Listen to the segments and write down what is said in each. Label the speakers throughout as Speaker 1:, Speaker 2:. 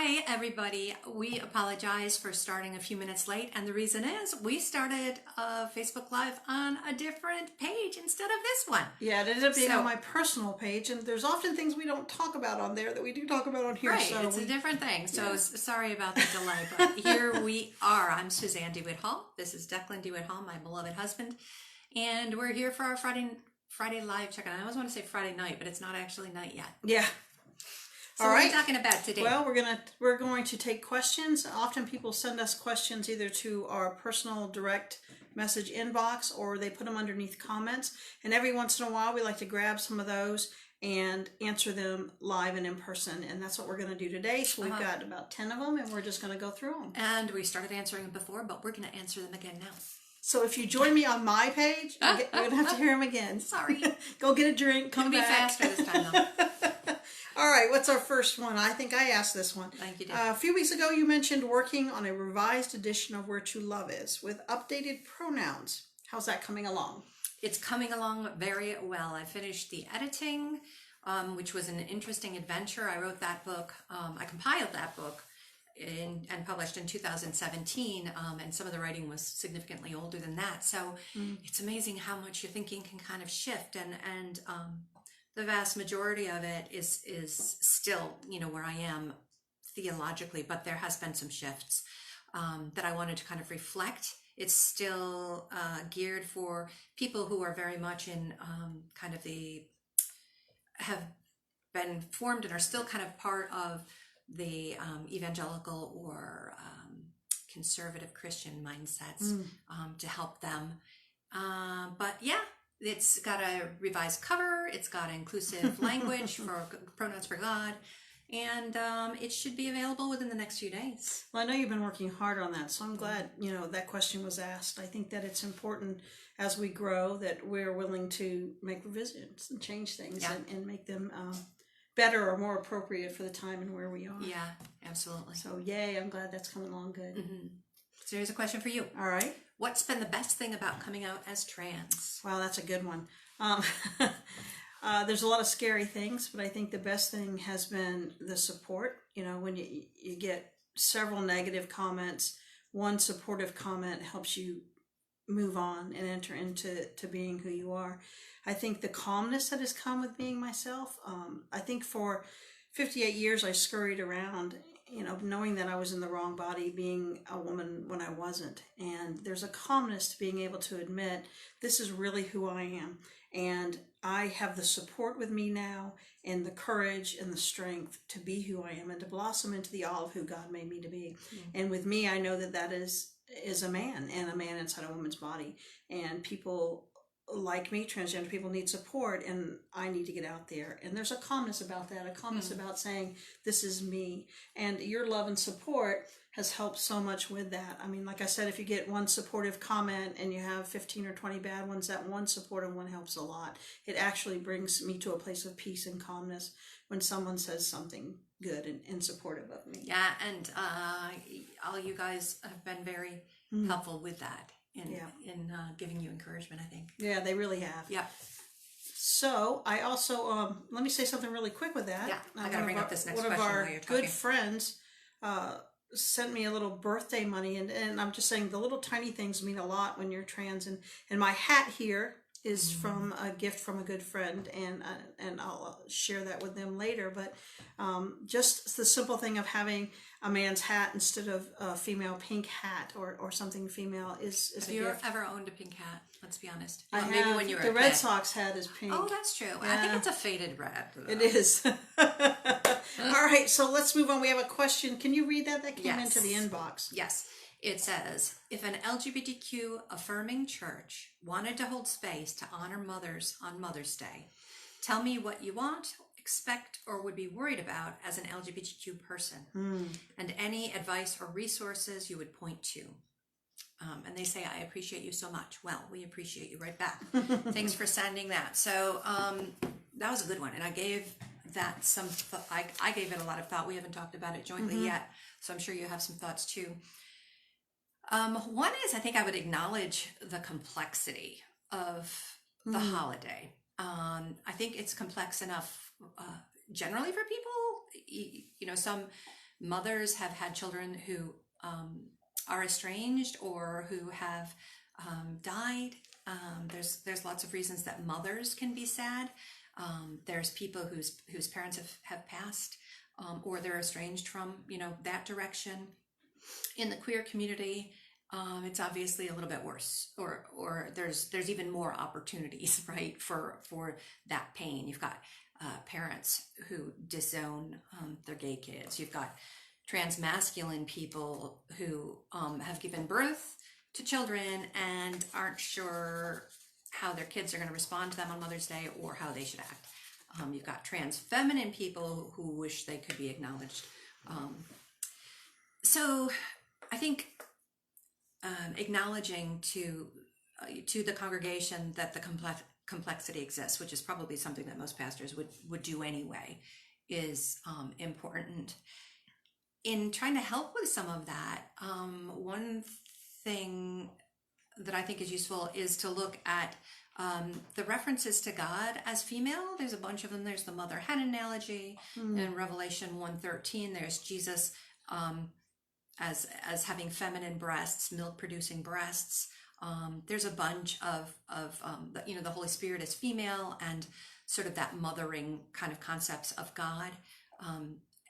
Speaker 1: Hi, everybody. We apologize for starting a few minutes late, and the reason is we started Facebook Live on a different page instead of this one.
Speaker 2: Yeah, it ended up being on my personal page, and there's often things we don't talk about on there that we do talk about on here.
Speaker 1: Right,
Speaker 2: so
Speaker 1: it's a different thing. So sorry about the delay, but here we are. I'm Suzanne DeWitt Hall. This is Declan DeWitt Hall, my beloved husband, and we're here for our Friday live check-in. I always want to say Friday night, but it's not actually night yet.
Speaker 2: Yeah.
Speaker 1: So what are we talking about today?
Speaker 2: Well, we're going to take questions. Often people send us questions either to our personal direct message inbox or they put them underneath comments. And every once in a while, we like to grab some of those and answer them live and in person. And that's what we're going to do today. So we've got about 10 of them, and we're just going to go through them.
Speaker 1: And we started answering them before, but we're going to answer them again now.
Speaker 2: So if you join me on my page, you're going to have to hear them again.
Speaker 1: Sorry.
Speaker 2: Go get a drink, come back.
Speaker 1: Be faster this time, though.
Speaker 2: All right, what's our first one? I think I asked this one.
Speaker 1: Thank you,
Speaker 2: a few weeks ago, you mentioned working on a revised edition of Where True Love Is with updated pronouns. How's that coming along?
Speaker 1: It's coming along very well. I finished the editing, which was an interesting adventure. I wrote that book. I compiled that book and published in 2017, and some of the writing was significantly older than that. So it's amazing how much your thinking can kind of shift, and the vast majority of it is still, where I am theologically, but there has been some shifts that I wanted to kind of reflect. It's still geared for people who are very much in have been formed and are still kind of part of the evangelical or conservative Christian mindsets to help them. But yeah, it's got a revised cover. It's got inclusive language for pronouns for God, and it should be available within the next few days.
Speaker 2: Well, I know you've been working hard on that, so I'm glad that question was asked. I think that it's important as we grow that we're willing to make revisions and change things and make them better or more appropriate for the time and where we are.
Speaker 1: Yeah, absolutely.
Speaker 2: So yay, I'm glad that's coming along good.
Speaker 1: Mm-hmm. So here's a question for you.
Speaker 2: All right.
Speaker 1: What's been the best thing about coming out as trans?
Speaker 2: Wow, that's a good one. There's a lot of scary things, but I think the best thing has been the support. When you get several negative comments, one supportive comment helps you move on and enter into being who you are. I think the calmness that has come with being myself. I think for 58 years I scurried around, knowing that I was in the wrong body, being a woman when I wasn't. And there's a calmness to being able to admit this is really who I am. And I have the support with me now and the courage and the strength to be who I am and to blossom into the olive who God made me to be. And with me, I know that is a man, and a man inside a woman's body. And people like me, transgender people, need support, and I need to get out there. And there's a calmness about that, a calmness about saying, this is me. And your love and support has helped so much with that. I mean, like I said, if you get one supportive comment and you have 15 or 20 bad ones, that one supportive one helps a lot. It actually brings me to a place of peace and calmness when someone says something good and supportive of me.
Speaker 1: Yeah, and all you guys have been very helpful with that. In giving you encouragement, I think.
Speaker 2: Yeah, they really have.
Speaker 1: Yeah.
Speaker 2: So I also let me say something really quick with that.
Speaker 1: Yeah, I gotta bring up this next
Speaker 2: question.
Speaker 1: One
Speaker 2: of
Speaker 1: our
Speaker 2: our good friends sent me a little birthday money, and I'm just saying the little tiny things mean a lot when you're trans. And my hat here is from a gift from a good friend, and I'll share that with them later. But just the simple thing of having a man's hat instead of a female pink hat or something female is
Speaker 1: Have
Speaker 2: a
Speaker 1: you
Speaker 2: gift.
Speaker 1: ever owned a pink hat? Let's be honest.
Speaker 2: I
Speaker 1: maybe
Speaker 2: have.
Speaker 1: When you were
Speaker 2: the
Speaker 1: a
Speaker 2: Red
Speaker 1: kid.
Speaker 2: Sox hat is pink.
Speaker 1: Oh, that's true.
Speaker 2: Yeah.
Speaker 1: I think it's a faded red.
Speaker 2: It is. All right, so let's move on. We have a question. Can you read that? That came into the inbox.
Speaker 1: Yes. It says, if an LGBTQ affirming church wanted to hold space to honor mothers on Mother's Day, tell me what you want, expect, or would be worried about as an LGBTQ person, and any advice or resources you would point to. And they say, I appreciate you so much. Well, we appreciate you right back. Thanks for sending that. So that was a good one. And I gave that some, I gave it a lot of thought. We haven't talked about it jointly yet. So I'm sure you have some thoughts too. One is, I think I would acknowledge the complexity of the holiday. I think it's complex enough generally for people. Some mothers have had children who are estranged or who have died. There's lots of reasons that mothers can be sad. There's people whose parents have passed, or they're estranged from that direction. In the queer community, it's obviously a little bit worse, or there's even more opportunities, right, for that pain. You've got parents who disown their gay kids. You've got transmasculine people who have given birth to children and aren't sure how their kids are going to respond to them on Mother's Day or how they should act. You've got trans feminine people who wish they could be acknowledged. So I think acknowledging to the congregation that the complexity exists, which is probably something that most pastors would do anyway, is important. In trying to help with some of that, one thing that I think is useful is to look at the references to God as female. There's a bunch of them. There's the mother hen analogy in Revelation 1:13. There's Jesus as having feminine breasts, milk producing breasts. There's a bunch of the Holy Spirit is female, and sort of that mothering kind of concepts of God.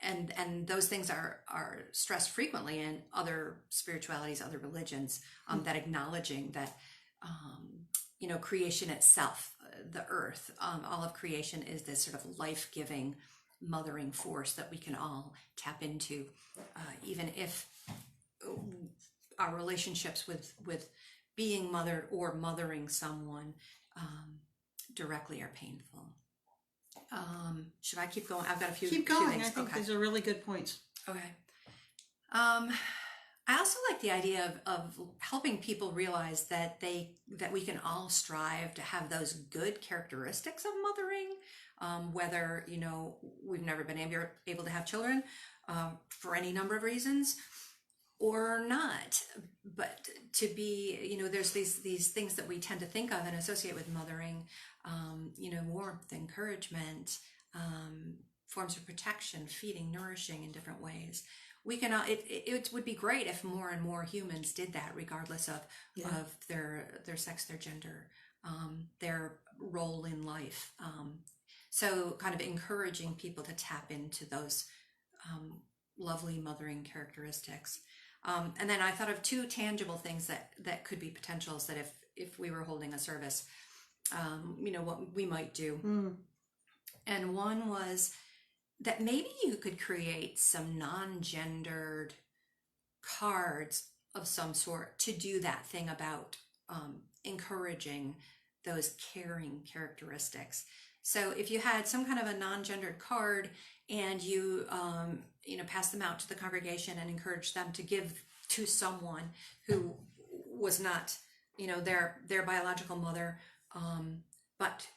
Speaker 1: And those things are stressed frequently in other spiritualities, other religions, that acknowledging that creation itself, the earth, all of creation is this sort of life-giving, mothering force that we can all tap into, even if our relationships with being mothered or mothering someone directly are painful. Should I keep going? I've got a few.
Speaker 2: Keep going.
Speaker 1: Things.
Speaker 2: I think these are really good points.
Speaker 1: Okay. I also like the idea of helping people realize that we can all strive to have those good characteristics of mothering, whether we've never been able to have children for any number of reasons or not, but to be there's these things that we tend to think of and associate with mothering, warmth, encouragement, forms of protection, feeding, nourishing in different ways. We can it would be great if more and more humans did that, regardless of their sex, their gender, their role in life. So kind of encouraging people to tap into those lovely mothering characteristics. And then I thought of two tangible things that could be potentials that if we were holding a service, what we might do. And one was that maybe you could create some non-gendered cards of some sort to do that thing about encouraging those caring characteristics. So if you had some kind of a non-gendered card and you pass them out to the congregation and encourage them to give to someone who was not their biological mother, but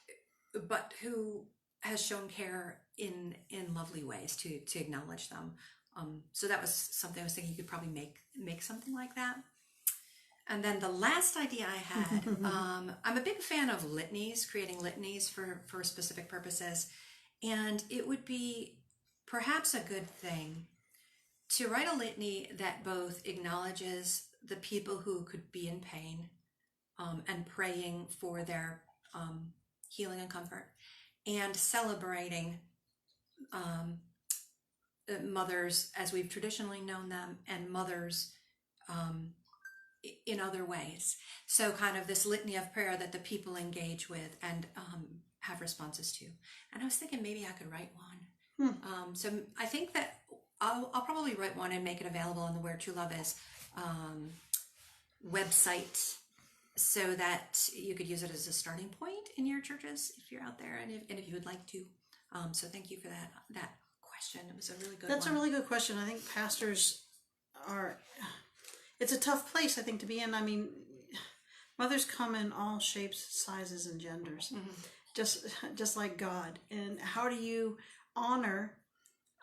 Speaker 1: who has shown care in lovely ways to acknowledge them. So that was something I was thinking you could probably make something like that. And then the last idea I had, I'm a big fan of litanies, creating litanies for specific purposes. And it would be perhaps a good thing to write a litany that both acknowledges the people who could be in pain, and praying for their healing and comfort, and celebrating mothers as we've traditionally known them, and mothers in other ways. So kind of this litany of prayer that the people engage with and have responses to. And I was thinking maybe I could write one. So I think that I'll probably write one and make it available on the Where True Love Is website, so that you could use it as a starting point in your churches if you're out there, and if you would like to. So thank you for that question. It was a really good one.
Speaker 2: That's a really good question. I think pastors it's a tough place, I think, to be in. I mean, mothers come in all shapes, sizes, and genders, just like God. And how do you honor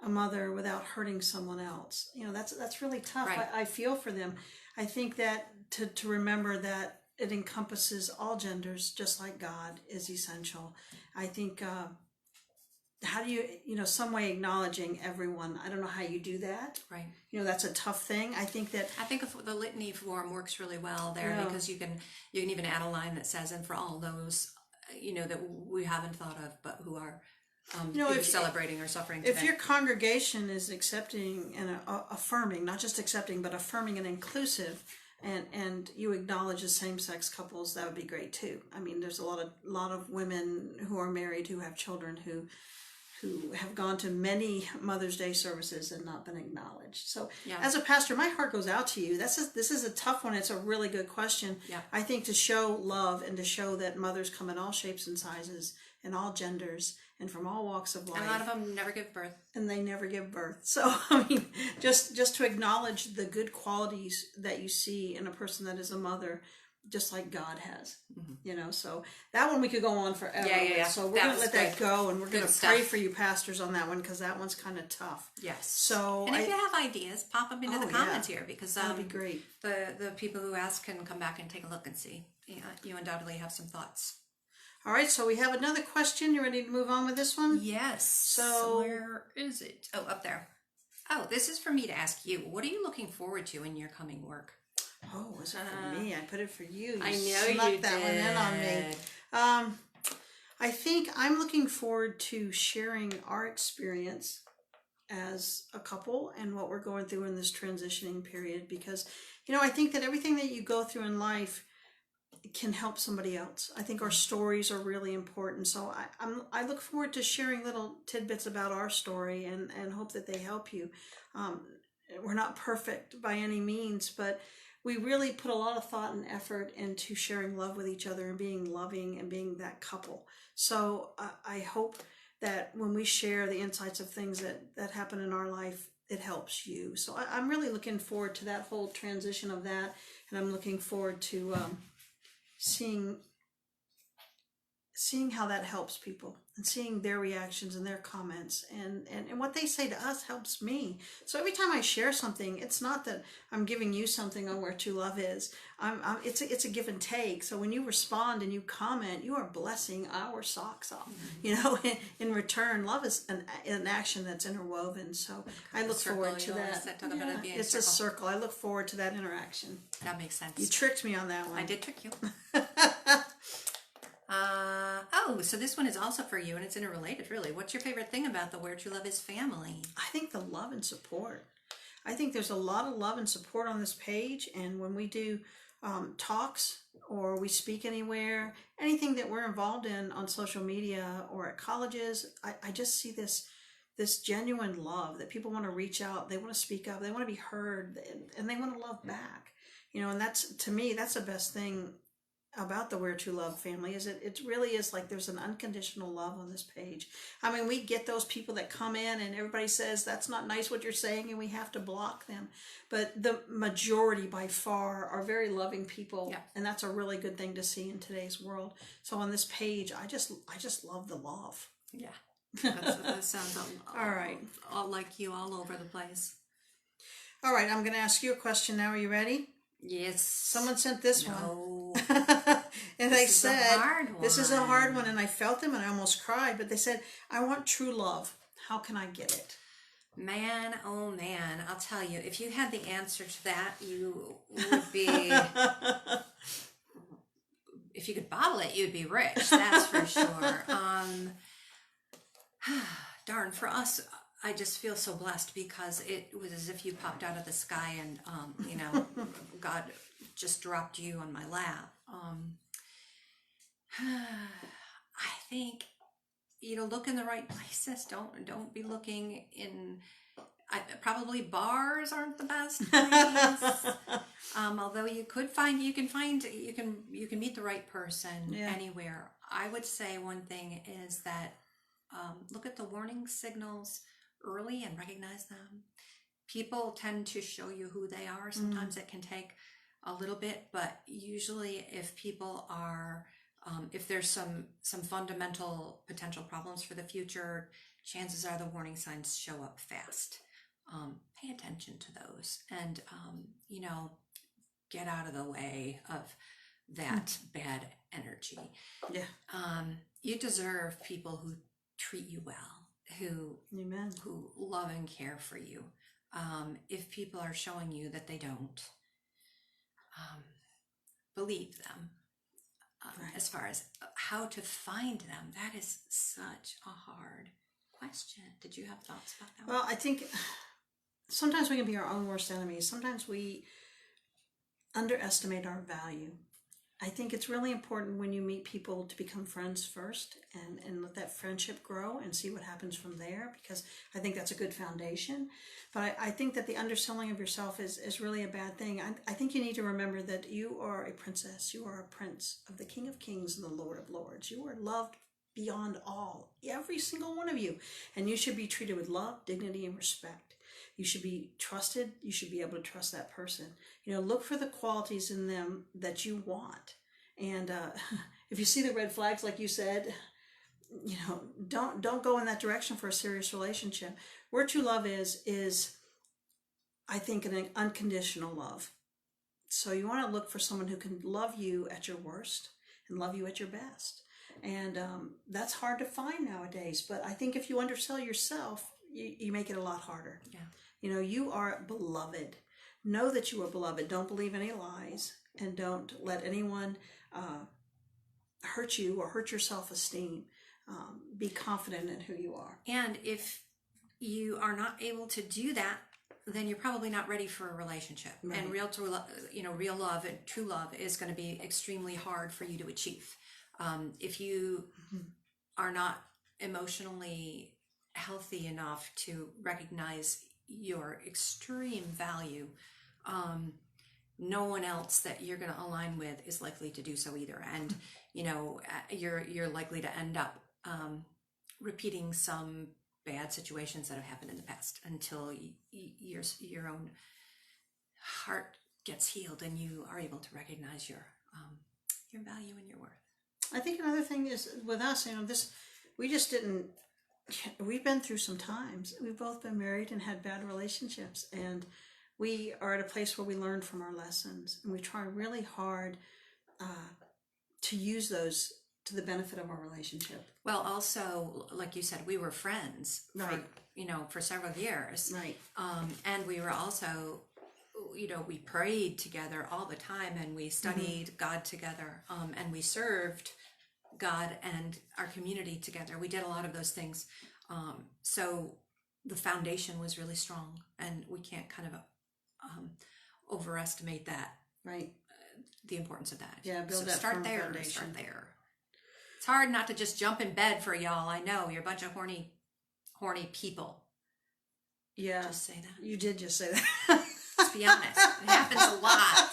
Speaker 2: a mother without hurting someone else? That's really tough.
Speaker 1: Right.
Speaker 2: I feel for them. I think that to remember that it encompasses all genders, just like God, is essential. I think how do you, some way acknowledging everyone. I don't know how you do that.
Speaker 1: Right.
Speaker 2: That's a tough thing. I think
Speaker 1: the litany form works really well there,
Speaker 2: Yeah.
Speaker 1: because you can even add a line that says, "And for all those, that we haven't thought of, but who are either celebrating or suffering today."
Speaker 2: If your congregation is accepting and affirming, not just accepting, but affirming and inclusive, and you acknowledge the same-sex couples, that would be great too. I mean, there's a lot of women who are married, who have children, who have gone to many Mother's Day services and not been acknowledged. So as a pastor, my heart goes out to you. This is a tough one. It's a really good question.
Speaker 1: Yeah.
Speaker 2: I think to show love and to show that mothers come in all shapes and sizes and all genders and from all walks of life.
Speaker 1: And a lot of them never give birth.
Speaker 2: And they never give birth. So, I mean, just to acknowledge the good qualities that you see in a person that is a mother, just like God has, so that one we could go on forever.
Speaker 1: Yeah.
Speaker 2: So we're going to let that go, and we're going to pray for you pastors on that one, because that one's kind of tough.
Speaker 1: Yes.
Speaker 2: So,
Speaker 1: and if you have ideas, pop them into the comments here, because
Speaker 2: that'd be great.
Speaker 1: The people who ask can come back and take a look and see. You undoubtedly have some thoughts.
Speaker 2: All right, so we have another question. You ready to move on with this one?
Speaker 1: Yes.
Speaker 2: So
Speaker 1: where is it? Oh, up there. Oh, this is for me to ask you. What are you looking forward to in your coming work?
Speaker 2: Oh, was it for me? I put it for you.
Speaker 1: I know
Speaker 2: snuck
Speaker 1: you
Speaker 2: that
Speaker 1: did.
Speaker 2: one in on me. I think I'm looking forward to sharing our experience as a couple and what we're going through in this transitioning period, because I think that everything that you go through in life can help somebody else. I think our stories are really important. So I look forward to sharing little tidbits about our story and hope that they help you. We're not perfect by any means, but we really put a lot of thought and effort into sharing love with each other and being loving and being that couple. So I hope that when we share the insights of things that happen in our life, it helps you. So I'm really looking forward to that whole transition of that. And I'm looking forward to seeing how that helps people and seeing their reactions and their comments and what they say to us helps me. So every time I share something, it's not that I'm giving you something on where true love is. It's a give and take. So when you respond and you comment, you are blessing our socks off. In return, love is an action that's interwoven. So I look forward to that. It's a circle. I look forward to that interaction.
Speaker 1: That makes sense.
Speaker 2: You tricked me on that one.
Speaker 1: I did trick you. So this one is also for you, and it's interrelated, really. What's your favorite thing about the Where True Love Is family?
Speaker 2: I think the love and support. I think there's a lot of love and support on this page, and when we do talks or we speak anywhere, anything that we're involved in on social media or at colleges, I just see this genuine love that people want to reach out, they want to speak up, they want to be heard, and they want to love back. And that's, to me, that's the best thing about the Where True Love family, is it really is like there's an unconditional love on this page. I mean, we get those people that come in and everybody says that's not nice what you're saying, and we have to block them, but the majority by far are very loving people. And that's a really good thing to see in today's world. So on this page, I just love the love.
Speaker 1: That sounds
Speaker 2: all right,
Speaker 1: all like you, all over the place.
Speaker 2: All right, I'm going to ask you a question now. Are you ready?
Speaker 1: Yes.
Speaker 2: Someone sent this one. And
Speaker 1: this
Speaker 2: they
Speaker 1: is
Speaker 2: said,
Speaker 1: a hard one.
Speaker 2: This is a hard one, and I felt them and I almost cried, but they said, I want true love. How can I get it?
Speaker 1: Man, oh man, I'll tell you, if you had the answer to that, you would be, if you could bottle it, you'd be rich, that's for sure. Darn, for us, I just feel so blessed, because it was as if you popped out of the sky and, God just dropped you on my lap. I think, look in the right places. Don't be looking in, probably bars aren't the best place. Although you can meet the right person anywhere. I would say one thing is that, look at the warning signals early and recognize them. People tend to show you who they are. Sometimes it can take a little bit, but usually if people are, if there's some fundamental potential problems for the future, chances are the warning signs show up fast. Pay attention to those and, get out of the way of that bad energy. You deserve people who treat you well. who
Speaker 2: Amen.
Speaker 1: who love and care for you. If people are showing you that they don't, believe them.
Speaker 2: Right.
Speaker 1: As far as how to find them, that is such a hard question. Did you have thoughts about that?
Speaker 2: Well, I think sometimes we can be our own worst enemies. Sometimes we underestimate our value. I think it's really important when you meet people to become friends first and let that friendship grow and see what happens from there, because I think that's a good foundation. But I think that the underselling of yourself is really a bad thing. I think you need to remember that you are a princess, you are a prince of the King of Kings and the Lord of Lords. You are loved beyond all, every single one of you. And you should be treated with love, dignity, and respect. You should be trusted. You should be able to trust that person. Look for the qualities in them that you want. And if you see the red flags, like you said, don't go in that direction for a serious relationship. Where true love is I think an unconditional love. So you want to look for someone who can love you at your worst and love you at your best. And that's hard to find nowadays. But I think if you undersell yourself, you make it a lot harder.
Speaker 1: Yeah.
Speaker 2: You are beloved. Know that you are beloved. Don't believe any lies, and don't let anyone hurt you or hurt your self-esteem. Be confident in who you are.
Speaker 1: And if you are not able to do that, then you're probably not ready for a relationship.
Speaker 2: Right.
Speaker 1: And real love and true love is going to be extremely hard for you to achieve. If you are not emotionally healthy enough to recognize your extreme value, no one else that you're going to align with is likely to do so either. And you're likely to end up repeating some bad situations that have happened in the past until your own heart gets healed and you are able to recognize your value and your worth.
Speaker 2: I think another thing is with us, we've been through some times. We've both been married and had bad relationships, and we are at a place where we learn from our lessons, and we try really hard to use those to the benefit of our relationship.
Speaker 1: Well, also, like you said, we were friends for several years.
Speaker 2: Right.
Speaker 1: And we were also, we prayed together all the time, and we studied God together, and we served God and our community together. We did a lot of those things. So the foundation was really strong, and we can't kind of overestimate that.
Speaker 2: Right.
Speaker 1: The importance of that.
Speaker 2: Yeah, build
Speaker 1: so
Speaker 2: that
Speaker 1: start
Speaker 2: firm
Speaker 1: there.
Speaker 2: foundation.
Speaker 1: Start there. It's hard not to just jump in bed for y'all. I know you're a bunch of horny people.
Speaker 2: Yeah.
Speaker 1: Just say that.
Speaker 2: You did just say that.
Speaker 1: Let's be honest. It happens a lot.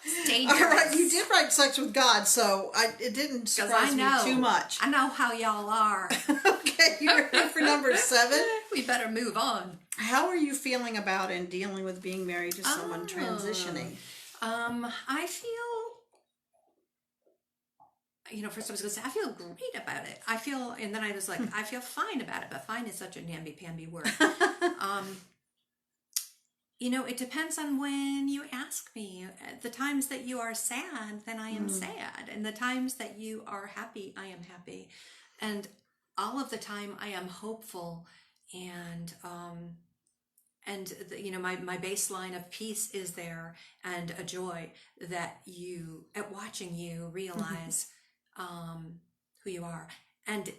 Speaker 1: It's dangerous.
Speaker 2: All right, you did write Sex with God, so it didn't surprise me too much.
Speaker 1: I know how y'all are.
Speaker 2: Okay, you're ready for number 7?
Speaker 1: We better move on.
Speaker 2: How are you feeling about and dealing with being married to someone transitioning?
Speaker 1: I feel, first I was going to say, I feel great about it. And then I was like, I feel fine about it, but fine is such a namby-pamby word. It depends on when you ask me. The times that you are sad, then I am sad. And the times that you are happy, I am happy. And all of the time I am hopeful, and my baseline of peace is there, and a joy that at watching you realize who you are, and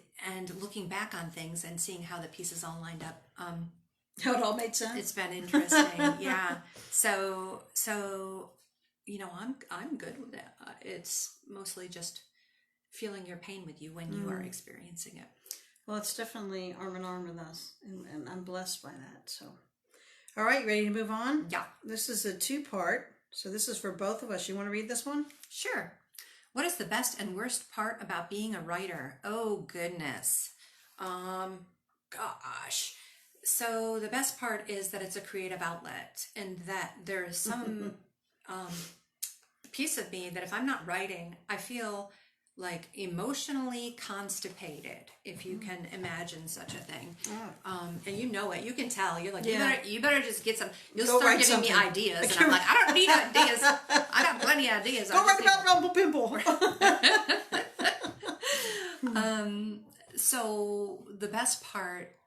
Speaker 1: looking back on things and seeing how the pieces all lined up.
Speaker 2: How it all made sense.
Speaker 1: It's been interesting. Yeah. So I'm good with it. It's mostly just feeling your pain with you when you are experiencing it.
Speaker 2: Well, it's definitely arm in arm with us, and I'm blessed by that. So, all right, ready to move on?
Speaker 1: Yeah.
Speaker 2: This is a 2-part, so this is for both of us. You want to read this one?
Speaker 1: Sure. What is the best and worst part about being a writer? Oh, goodness. Gosh. So the best part is that it's a creative outlet, and that there's some piece of me that if I'm not writing, I feel like emotionally constipated, if you can imagine such a thing. And you know it. You can tell. You're like, you better just get some. You'll start giving me ideas. And I'm like, I don't need ideas. I got plenty of ideas.
Speaker 2: Go write about Rumble Pimple.
Speaker 1: So the best part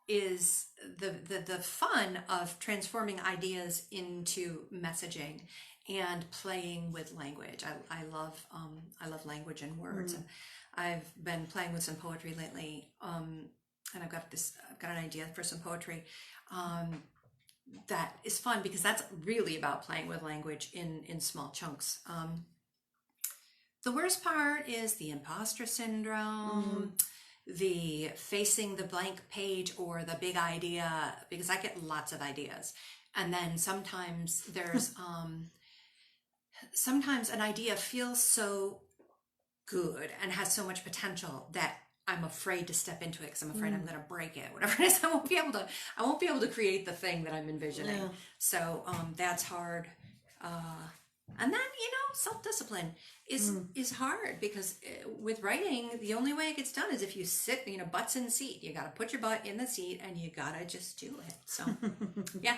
Speaker 1: is the fun of transforming ideas into messaging and playing with language. I love language and words, and I've been playing with some poetry lately. And I've got an idea for some poetry that is fun because that's really about playing with language in small chunks. The worst part is the imposter syndrome, the facing the blank page or the big idea, because I get lots of ideas. And then sometimes there's, sometimes an idea feels so good and has so much potential that I'm afraid to step into it because I'm afraid I'm going to break it. Whatever it is, I won't be able to create the thing that I'm envisioning.
Speaker 2: Yeah.
Speaker 1: So that's hard. And then self-discipline is hard because with writing, the only way it gets done is if you sit, butts in the seat. You got to put your butt in the seat and you got to just do it. So yeah.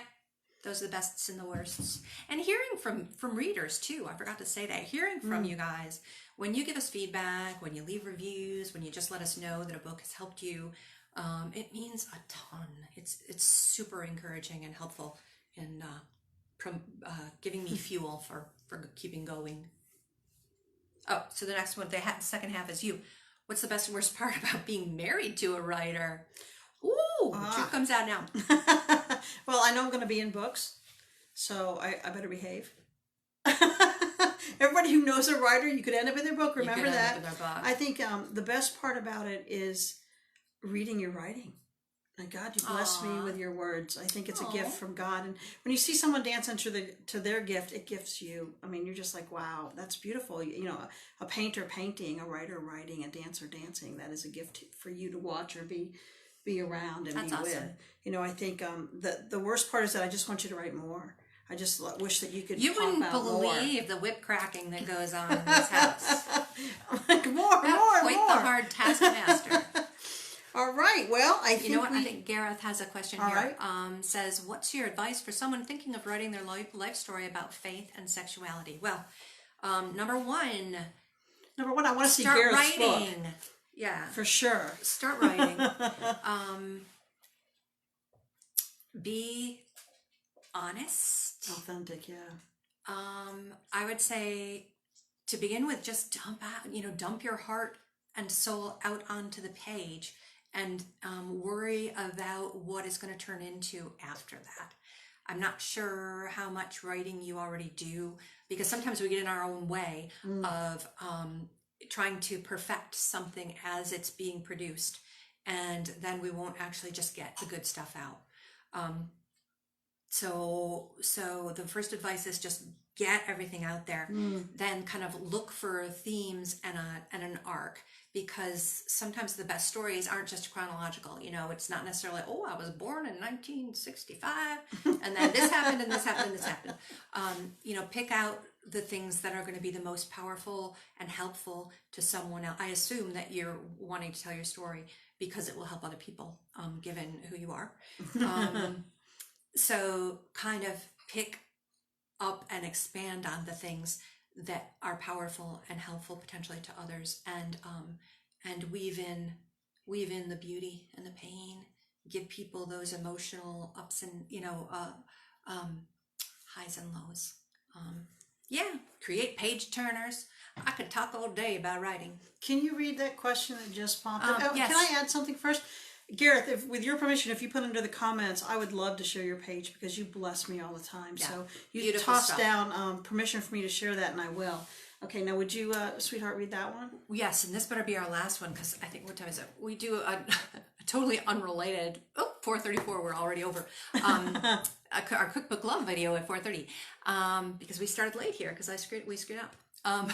Speaker 1: Those are the bests and the worsts. And hearing from readers too. I forgot to say that. Hearing from you guys, when you give us feedback, when you leave reviews, when you just let us know that a book has helped you, it means a ton. It's super encouraging and helpful in giving me fuel for keeping going. Oh, so the next one, the second half is you. What's the best and worst part about being married to a writer? Ooh, truth comes out now.
Speaker 2: Well, I know I'm going to be in books, so I better behave. Everybody who knows a writer, you could end up in their book. Remember that. I think the best part about it is reading your writing. And God, you bless me with your words. I think it's a gift from God. And when you see someone dance into to their gift, it gifts you. I mean, you're just like, wow, that's beautiful. A painter painting, a writer writing, a dancer dancing. That is a gift for you to watch or be around and
Speaker 1: that's
Speaker 2: be
Speaker 1: awesome.
Speaker 2: with. I think the worst part is that I just want you to write more. I just wish that you could.
Speaker 1: You wouldn't
Speaker 2: out
Speaker 1: believe the whip cracking that goes on in this house.
Speaker 2: Like more.
Speaker 1: The hard taskmaster.
Speaker 2: All right. Well, I think
Speaker 1: I think Gareth has a question here.
Speaker 2: Right.
Speaker 1: Says, what's your advice for someone thinking of writing their life story about faith and sexuality? Well, number one,
Speaker 2: I want to see
Speaker 1: start
Speaker 2: Gareth's
Speaker 1: writing.
Speaker 2: book.
Speaker 1: Yeah,
Speaker 2: For sure.
Speaker 1: Start writing. Be honest.
Speaker 2: Authentic, yeah.
Speaker 1: I would say to begin with, just dump your heart and soul out onto the page and worry about what it's going to turn into after that. I'm not sure how much writing you already do because sometimes we get in our own way of trying to perfect something as it's being produced, and then we won't actually just get the good stuff out. So the first advice is just get everything out there. Then kind of look for themes and an arc, because sometimes the best stories aren't just chronological. It's not necessarily, I was born in 1965 and then this happened and this happened and this happened. Pick out the things that are going to be the most powerful and helpful to someone else. I assume that you're wanting to tell your story because it will help other people, given who you are. So kind of pick up and expand on the things that are powerful and helpful potentially to others, and weave in the beauty and the pain. Give people those emotional ups and highs and lows. Create page turners. I could talk all day about writing.
Speaker 2: Can you read that question that just popped up?
Speaker 1: Yes.
Speaker 2: Can I add something first? Gareth, with your permission, if you put under the comments, I would love to share your page because you bless me all the time. Yeah. So you
Speaker 1: Beautiful
Speaker 2: toss
Speaker 1: stuff.
Speaker 2: down permission for me to share that, and I will. Okay, now would you, sweetheart, read that one?
Speaker 1: Yes, and this better be our last one because I think, what time is it? We do a totally unrelated, 4:34, we're already over, our cookbook love video at 4:30 because we started late here because we screwed up.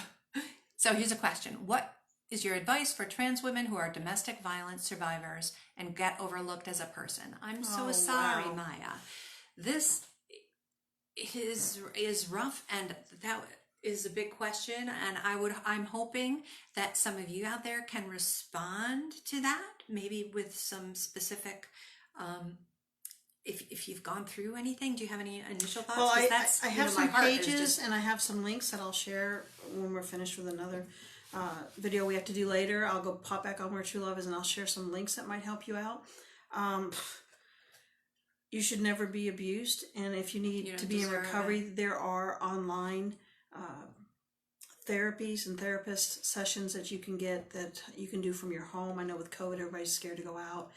Speaker 1: So here's a question. What is your advice for trans women who are domestic violence survivors and get overlooked as a person? I'm so sorry,
Speaker 2: wow.
Speaker 1: Maya. This is rough, and that is a big question, and I'm hoping that some of you out there can respond to that, maybe with some specific if you've gone through anything. Do you have any initial thoughts?
Speaker 2: Well, I have some pages and I have some links that I'll share when we're finished with another video we have to do later. I'll go pop back on Where True Love Is and I'll share some links that might help you out. you should never be abused. And if you need to be in recovery, there are online therapies and therapist sessions that you can get, that you can do from your home. I know with COVID, everybody's scared to go out.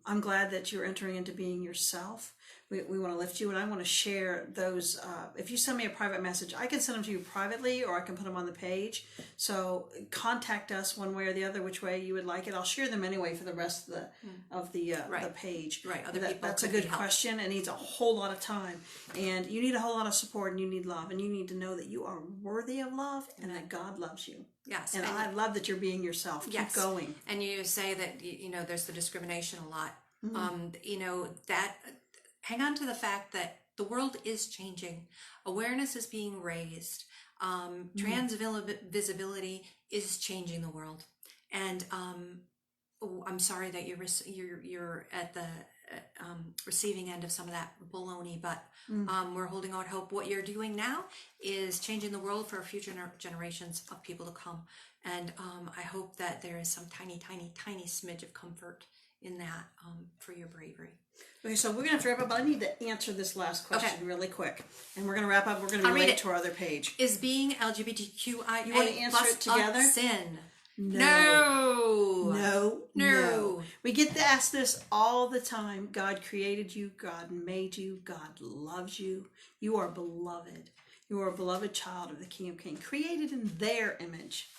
Speaker 2: I'm glad that you're entering into being yourself. We want to lift you, and I want to share those. If you send me a private message, I can send them to you privately, or I can put them on the page. So contact us one way or the other, which way you would like it. I'll share them anyway for the rest of the page.
Speaker 1: Right. Other people.
Speaker 2: That's a good question, and needs a whole lot of time. And you need a whole lot of support, and you need love, and you need to know that you are worthy of love, and that God loves you.
Speaker 1: Yes.
Speaker 2: And I love that you're being yourself. Keep going.
Speaker 1: And you say that, there's the discrimination a lot. That hang on to the fact that the world is changing. Awareness is being raised. Trans visibility is changing the world. And I'm sorry that you're at the receiving end of some of that baloney, but we're holding out hope. What you're doing now is changing the world for future generations of people to come. And I hope that there is some tiny, tiny, tiny smidge of comfort in that for your bravery.
Speaker 2: Okay, so we're going to have to wrap up, but I need to answer this last question really quick. And we're going to wrap up. We're going to relate to our other page.
Speaker 1: Is being LGBTQIA
Speaker 2: you want to answer it together?
Speaker 1: A sin?
Speaker 2: No. We get asked this all the time. God created you. God made you. God loves you. You are beloved. You are a beloved child of the King of Kings, created in their image.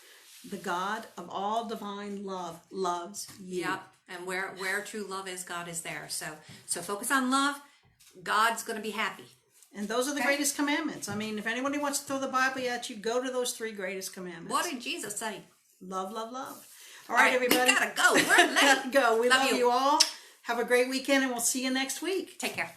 Speaker 2: The God of all divine love loves you.
Speaker 1: Yep. And where true love is, God is there. So focus on love. God's going to be happy.
Speaker 2: And those are the greatest commandments. I mean, if anybody wants to throw the Bible at you, go to those 3 greatest commandments.
Speaker 1: What did Jesus say?
Speaker 2: Love, love, love. All right, everybody.
Speaker 1: We gotta go. We're late.
Speaker 2: Go. We love you all. Have a great weekend, and we'll see you next week.
Speaker 1: Take care.